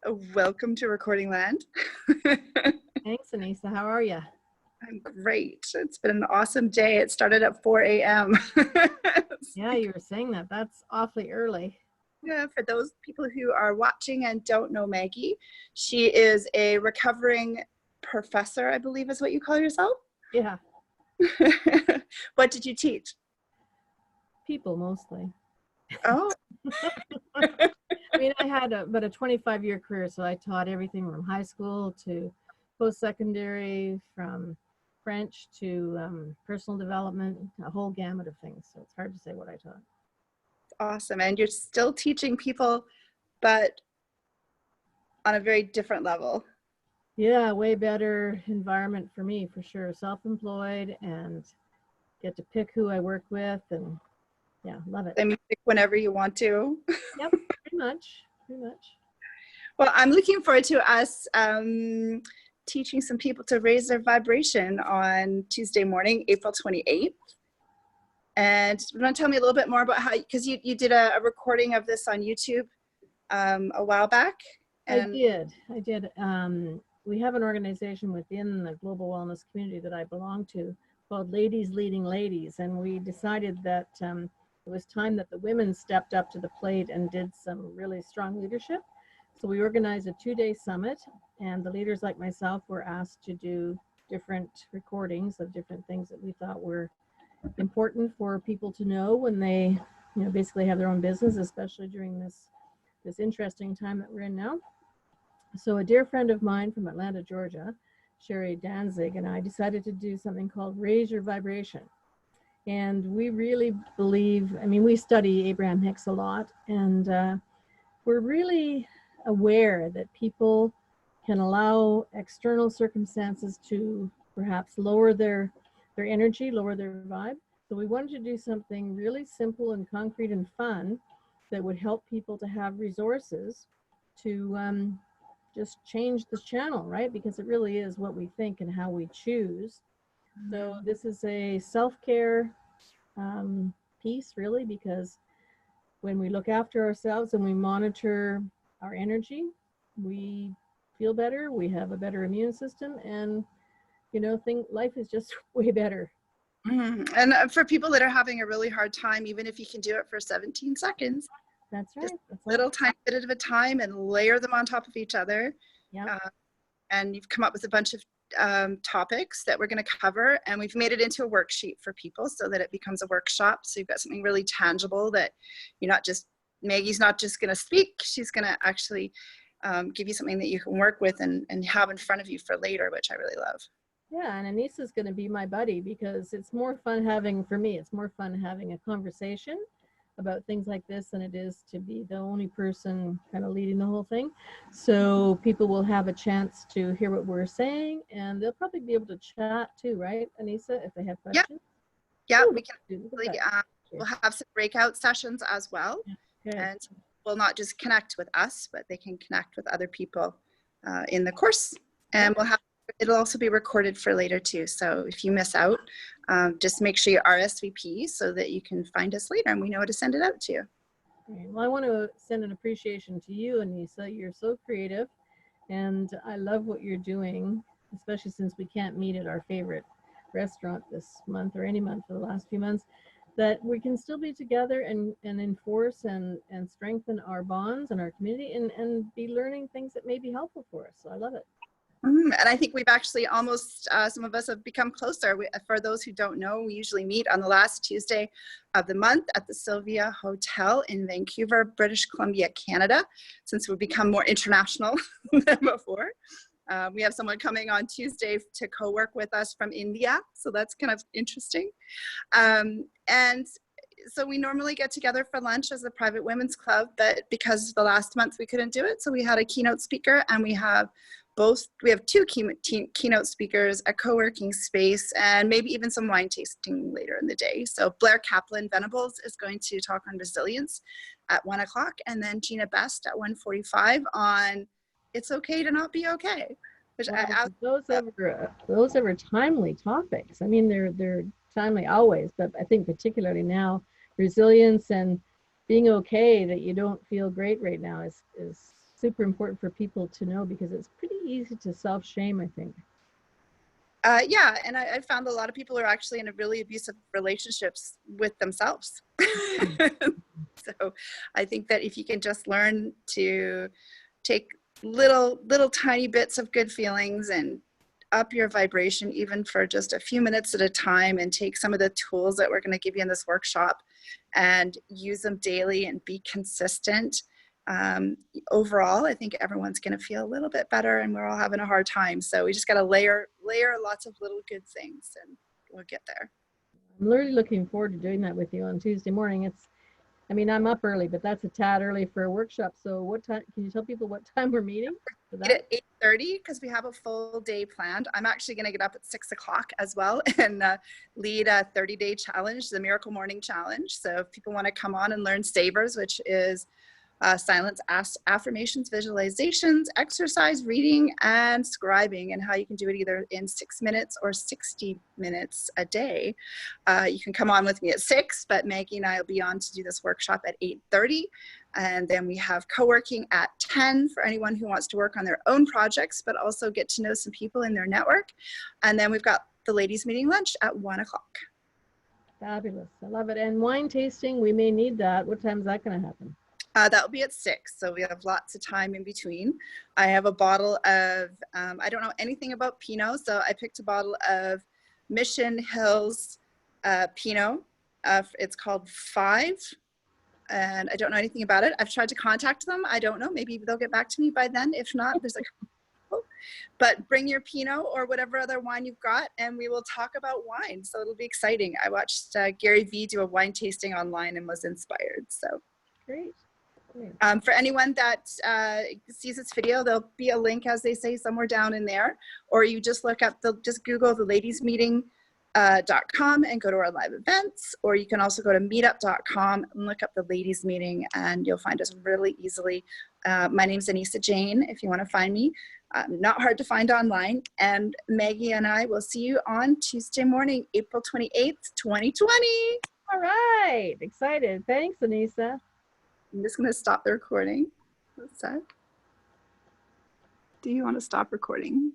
Welcome to Recording Land. Thanks, Anyssa. How are you? I'm great. It's been an awesome day. It started at 4 a.m. Yeah, you were saying that. That's awfully early. Yeah, for those people who are watching and don't know Maggie, she is a recovering professor, I believe is what you call yourself. Yeah. What did you teach? People mostly. Oh. I mean, I had about a 25-year career, so I taught everything from high school to post-secondary, from French to personal development, a whole gamut of things. So it's hard to say what I taught. Awesome. And you're still teaching people, but on a very different level. Yeah, way better environment for me, for sure. Self-employed and get to pick who I work with, and yeah, love it. I mean, whenever you want to. Yep, pretty much. Well, I'm looking forward to us teaching some people to raise their vibration on Tuesday morning, April 28th. And you want to tell me a little bit more about how, because you did a recording of this on YouTube a while back. And I did. We have an organization within the global wellness community that I belong to called Ladies Leading Ladies. And we decided that it was time that the women stepped up to the plate and did some really strong leadership. So we organized a 2-day summit, and the leaders like myself were asked to do different recordings of different things that we thought were important for people to know when they, basically have their own business, especially during this interesting time that we're in now. So a dear friend of mine from Atlanta, Georgia, Sherry Danzig, and I decided to do something called Raise Your Vibration. And we really believe, we study Abraham Hicks a lot, and we're really aware that people can allow external circumstances to perhaps lower their energy, lower their vibe. So we wanted to do something really simple and concrete and fun that would help people to have resources to just change the channel, right? Because it really is what we think and how we choose. So this is a self-care piece, really, because when we look after ourselves and we monitor our energy, we feel better, we have a better immune system, and life is just way better. And for people that are having a really hard time, even if you can do it for 17 seconds, that's right. That's a little tiny bit of a time, and layer them on top of each other. Yeah. And you've come up with a bunch of topics that we're going to cover, and we've made it into a worksheet for people so that it becomes a workshop. So you've got something really tangible that you're not just, Maggie's not just going to speak, she's going to actually give you something that you can work with and have in front of you for later, which I really love. Yeah, and Anissa's going to be my buddy, because it's more fun having a conversation about things like this than it is to be the only person kind of leading the whole thing. So people will have a chance to hear what we're saying, and they'll probably be able to chat too, right, Anyssa, if they have questions? Yeah, we can we'll have some breakout sessions as well. Yeah, and we'll not just connect with us, but they can connect with other people in the course. And it'll also be recorded for later too. So if you miss out, just make sure you RSVP so that you can find us later and we know how to send it out to you. Well, I want to send an appreciation to you, Anyssa. You're so creative, and I love what you're doing, especially since we can't meet at our favorite restaurant this month or any month for the last few months, that we can still be together and enforce and strengthen our bonds and our community and be learning things that may be helpful for us. So I love it. And I think we've actually almost, some of us have become closer. For those who don't know, we usually meet on the last Tuesday of the month at the Sylvia Hotel in Vancouver, British Columbia, Canada, since we've become more international than before. We have someone coming on Tuesday to co-work with us from India, so that's kind of interesting. And so we normally get together for lunch as a private women's club, but because the last month we couldn't do it, so we had a keynote speaker, and we have two keynote speakers, a co-working space, and maybe even some wine tasting later in the day. So Blair Kaplan Venables is going to talk on resilience at 1 o'clock, and then Gina Best at 1:45 on It's Okay to Not Be Okay. Which those are timely topics. I mean, they're timely always, but I think particularly now, resilience and being okay that you don't feel great right now is super important for people to know because it's pretty easy to self-shame, I think. Yeah, and I found a lot of people are actually in a really abusive relationships with themselves. So I think that if you can just learn to take little tiny bits of good feelings and up your vibration even for just a few minutes at a time, and take some of the tools that we're going to give you in this workshop and use them daily and be consistent, overall I think everyone's going to feel a little bit better, and we're all having a hard time, so we just got to layer lots of little good things and we'll get there. I'm really looking forward to doing that with you on Tuesday morning. I mean, I'm up early, but that's a tad early for a workshop. So what time, can you tell people what time we're meeting for that? At 8:30 because we have a full day planned. I'm actually going to get up at 6 o'clock as well and lead a 30-day challenge, the Miracle Morning Challenge. So if people want to come on and learn Savers, which is silence, affirmations, visualizations, exercise, reading, and scribing, and how you can do it either in 6 minutes or 60 minutes a day. You can come on with me at 6, but Maggie and I will be on to do this workshop at 8:30. And then we have co-working at 10 for anyone who wants to work on their own projects, but also get to know some people in their network. And then we've got the ladies meeting lunch at 1 o'clock. Fabulous. I love it. And wine tasting, we may need that. What time is that going to happen? That will be at 6, so we have lots of time in between. I have a bottle of, I don't know anything about Pinot, so I picked a bottle of Mission Hills Pinot. It's called 5, and I don't know anything about it. I've tried to contact them. I don't know. Maybe they'll get back to me by then. If not, there's a couple. But bring your Pinot or whatever other wine you've got, and we will talk about wine. So it'll be exciting. I watched Gary Vee do a wine tasting online and was inspired. So Great. for anyone that sees this video, there'll be a link, as they say, somewhere down in there, or you just look up just Google the ladiesmeeting.com and go to our live events, or you can also go to meetup.com and look up the ladies meeting and you'll find us really easily. My name's Anyssa Jane, if you want to find me. Not hard to find online. And Maggie and I will see you on Tuesday morning, April 28th, 2020. All right. Excited. Thanks, Anyssa. I'm just going to stop the recording. What's that? Do you want to stop recording?